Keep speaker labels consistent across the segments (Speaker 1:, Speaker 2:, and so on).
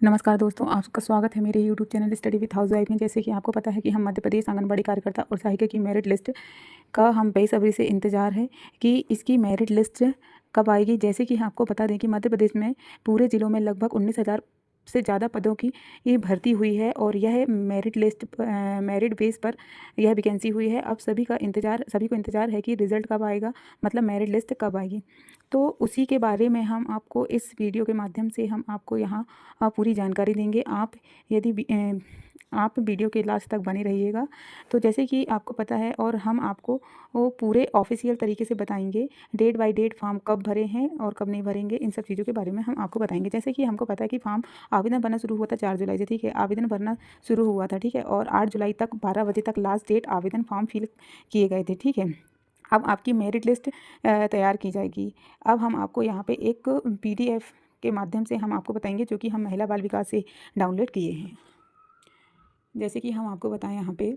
Speaker 1: नमस्कार दोस्तों, आपका स्वागत है मेरे YouTube channel study with housewife में। जैसे कि आपको पता है कि हम मध्य प्रदेश आंगनबाड़ी कार्यकर्ता और सहायिका की मेरिट लिस्ट का हम बेसब्री से इंतज़ार है कि इसकी मेरिट लिस्ट कब आएगी। जैसे कि आपको बता दें कि मध्य प्रदेश में पूरे ज़िलों में लगभग 19,000 से ज़्यादा पदों की ये भर्ती हुई है और यह मेरिट बेस पर यह वैकेंसी हुई है। अब सभी को इंतज़ार है कि रिज़ल्ट कब आएगा, मतलब मेरिट लिस्ट कब आएगी। तो उसी के बारे में हम आपको इस वीडियो के माध्यम से हम आपको यहाँ पूरी जानकारी देंगे। आप वीडियो के लास्ट तक बने रहिएगा। तो जैसे कि आपको पता है और हम आपको वो पूरे ऑफिशियल तरीके से बताएंगे, डेट बाय डेट फॉर्म कब भरे हैं और कब नहीं भरेंगे, इन सब चीज़ों के बारे में हम आपको बताएंगे। जैसे कि हमको पता है कि फॉर्म आवेदन भरना शुरू हुआ था 4 जुलाई से, ठीक है। आवेदन भरना शुरू हुआ था, ठीक है, और 8 जुलाई तक 12 बजे तक लास्ट डेट आवेदन फॉर्म फिल किए गए थे, ठीक है। अब आपकी मेरिट लिस्ट तैयार की जाएगी। अब हम आपको यहाँ पे एक PDF के माध्यम से हम आपको बताएंगे, जो कि हम महिला बाल विकास से डाउनलोड किए हैं। जैसे कि हम आपको बताएं यहाँ पे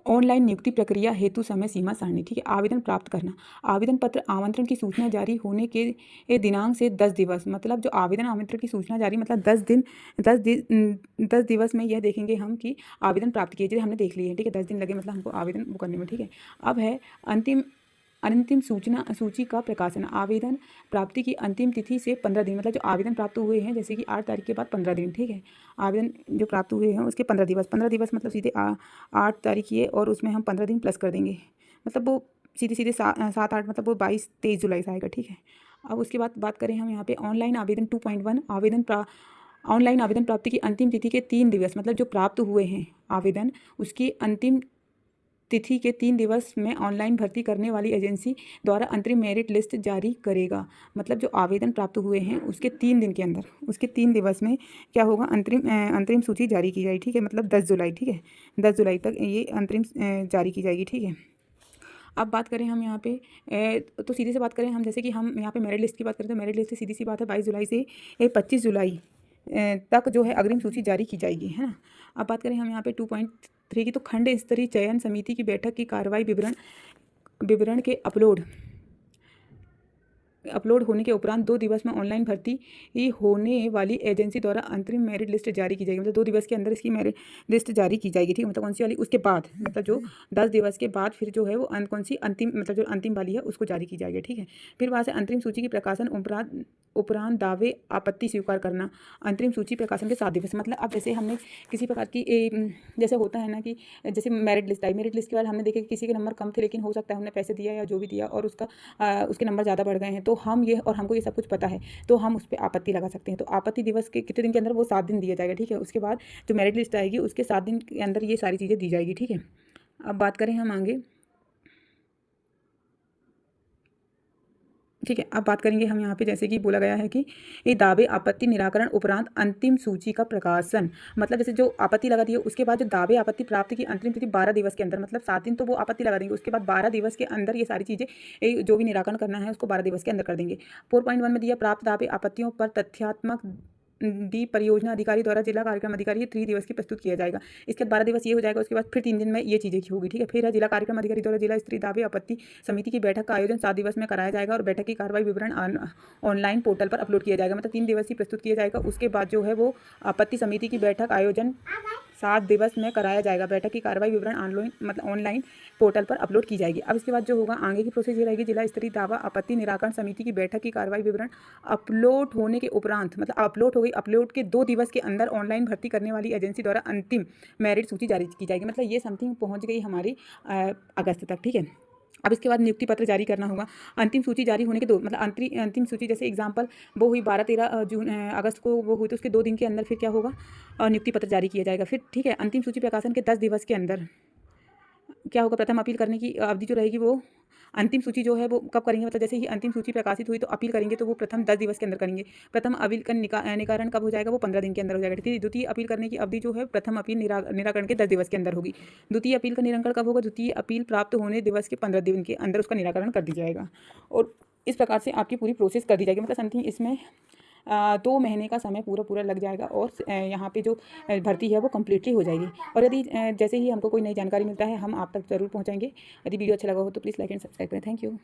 Speaker 1: ऑनलाइन नियुक्ति प्रक्रिया हेतु समय सीमा सारणी, ठीक है। आवेदन प्राप्त करना, आवेदन पत्र आमंत्रण की सूचना जारी होने के दिनांक से 10 दिवस, मतलब जो आवेदन आमंत्रण की सूचना जारी, मतलब 10 दिवस में यह देखेंगे हम कि आवेदन प्राप्त किए। जैसे हमने देख लिए, ठीक है, 10 दिन लगे मतलब हमको आवेदन वो करने में, ठीक है। अब है अंतिम सूची का प्रकाशन, आवेदन प्राप्ति की अंतिम तिथि से 15 दिन, मतलब जो आवेदन प्राप्त हुए हैं, जैसे कि 8 तारीख के बाद 15 दिन, ठीक है। आवेदन जो प्राप्त हुए हैं उसके 15 दिवस मतलब सीधे 8 तारीख ये, और उसमें हम 15 दिन प्लस कर देंगे, मतलब वो सीधे 7-8, मतलब वो 22-23 जुलाई से आएगा, ठीक है। अब उसके बाद बात करें हम यहाँ पे ऑनलाइन आवेदन 2.1 ऑनलाइन आवेदन प्राप्ति की अंतिम तिथि के 3 दिवस, मतलब जो प्राप्त हुए हैं आवेदन उसकी अंतिम तिथि के 3 दिवस में ऑनलाइन भर्ती करने वाली एजेंसी द्वारा अंतरिम मेरिट लिस्ट जारी करेगा। मतलब जो आवेदन प्राप्त हुए हैं उसके 3 दिन के अंदर, उसके 3 दिवस में क्या होगा, अंतरिम सूची जारी की जाएगी, ठीक है। मतलब 10 जुलाई, ठीक है, 10 जुलाई तक ये अंतरिम जारी की जाएगी, ठीक है। अब बात करें हम यहाँ पे तो सीधे से बात करें हम, जैसे कि हम यहाँ पे मेरिट लिस्ट की बात करें तो मेरिट लिस्ट सीधी सी बात है 22 जुलाई से 25 जुलाई तक जो है अग्रिम सूची जारी की जाएगी, है ना। अब बात करें हम यहाँ पे 2.3 की, तो खंड स्तरीय चयन समिति की बैठक की कार्रवाई विवरण के अपलोड होने के उपरांत 2 दिवस में ऑनलाइन भर्ती होने वाली एजेंसी द्वारा अंतरिम मेरिट लिस्ट जारी की जाएगी। मतलब 2 दिवस के अंदर इसकी मेरिट लिस्ट जारी की जाएगी, ठीक है। मतलब कौन सी वाली, उसके बाद, मतलब जो 10 दिवस के बाद फिर जो है वो कौन सी अंतिम, मतलब जो अंतिम वाली है उसको जारी की जाएगी, ठीक है। फिर वहाँ से अंतरिम सूची की प्रकाशन उपरांत दावे आपत्ति स्वीकार करना, अंतरिम सूची प्रकाशन के 7 दिवस, मतलब अब जैसे हमने किसी प्रकार की जैसे होता है ना कि जैसे मेरिट लिस्ट आई, मेरिट लिस्ट के बाद हमने देखा कि किसी के नंबर कम थे, लेकिन हो सकता है हमने पैसे दिया या जो भी दिया और उसके नंबर ज़्यादा बढ़ गए हैं, तो हमको ये सब कुछ पता है, तो हम उस पर आपत्ति लगा सकते हैं। तो आपत्ति दिवस के कितने दिन के अंदर, वो 7 दिन दिया जाएगा, ठीक है। उसके बाद जो मेरिट लिस्ट आएगी उसके 7 दिन के अंदर ये सारी चीज़ें दी जाएगी, ठीक है। अब बात करें हम आगे, ठीक है। अब बात करेंगे हम यहाँ पे, जैसे कि बोला गया है कि ये दावे आपत्ति निराकरण उपरांत अंतिम सूची का प्रकाशन, मतलब जैसे जो आपत्ति लगा दी है उसके बाद जो दावे आपत्ति प्राप्ति की अंतिम तिथि 12 दिवस के अंदर, मतलब 7 दिन तो वो आपत्ति लगा देंगे, उसके बाद 12 दिवस के अंदर ये सारी चीज़ें जो भी निराकरण करना है उसको 12 दिवस के अंदर कर देंगे। 4.1 में दिया, प्राप्त दावे आपत्तियों पर तथ्यात्मक परियोजना अधिकारी द्वारा जिला कार्यक्रम अधिकारी 3 दिवस की प्रस्तुत किया जाएगा। इसके बाद 12 दिवस ये हो जाएगा, उसके बाद फिर 3 दिन में ये चीज़ें होगी, ठीक है। फिर है जिला कार्यक्रम अधिकारी द्वारा जिला स्तरीय दावे आपत्ति समिति की बैठक का आयोजन 7 दिवस में कराया जाएगा और बैठक की कार्रवाई विवरण ऑनलाइन पोर्टल पर अपलोड किया जाएगा। मतलब 3 दिवस ही प्रस्तुत किया जाएगा। उसके बाद जो है वो आपत्ति समिति की बैठक आयोजन 7 दिवस में कराया जाएगा। बैठक की कार्रवाई विवरण ऑनलाइन पोर्टल पर अपलोड की जाएगी। अब इसके बाद जो होगा आगे की प्रोसेस ये रहेगी, जिला स्तरीय दावा आपत्ति निराकरण समिति की बैठक की कार्रवाई विवरण अपलोड होने के उपरांत, मतलब अपलोड हो गई, अपलोड के 2 दिवस के अंदर ऑनलाइन भर्ती करने वाली एजेंसी द्वारा अंतिम मेरिट सूची जारी की जाएगी। मतलब ये समथिंग पहुंच गई हमारी अगस्त तक, ठीक है। अब इसके बाद नियुक्ति पत्र जारी करना होगा। अंतिम सूची जारी होने के मतलब अंतिम सूची, जैसे एग्जाम्पल वो हुई 12-13 अगस्त को वो हुई, तो उसके 2 दिन के अंदर फिर क्या होगा, नियुक्ति पत्र जारी किया जाएगा। फिर ठीक है, अंतिम सूची प्रकाशन के 10 दिवस के अंदर क्या होगा, प्रथम अपील करने की अवधि जो रहेगी वो अंतिम सूची जो है वो कब करेंगे, मतलब जैसे ही अंतिम सूची प्रकाशित हुई तो अपील करेंगे तो वो प्रथम 10 दिवस के अंदर करेंगे। प्रथम अपील का निराकरण कब हो जाएगा, वो 15 दिन के अंदर हो जाएगा, ठीक है। द्वितीय अपील करने की अवधि जो है प्रथम अपील निराकरण के 10 दिवस के अंदर होगी। द्वितीय अपील का निराकरण कब होगा, द्वितीय अपील प्राप्त होने दिवस के 15 दिन के अंदर उसका निराकरण कर दिया जाएगा। और इस प्रकार से आपकी पूरी प्रोसेस कर दी जाएगी। मतलब समथिंग इसमें 2 महीने का समय पूरा लग जाएगा और यहाँ पे जो भर्ती है वो कम्प्लीटली हो जाएगी। और यदि जैसे ही हमको कोई नई जानकारी मिलता है हम आप तक ज़रूर पहुँचाएंगे। यदि वीडियो अच्छा लगा हो तो प्लीज़ लाइक एंड सब्सक्राइब करें। Thank you.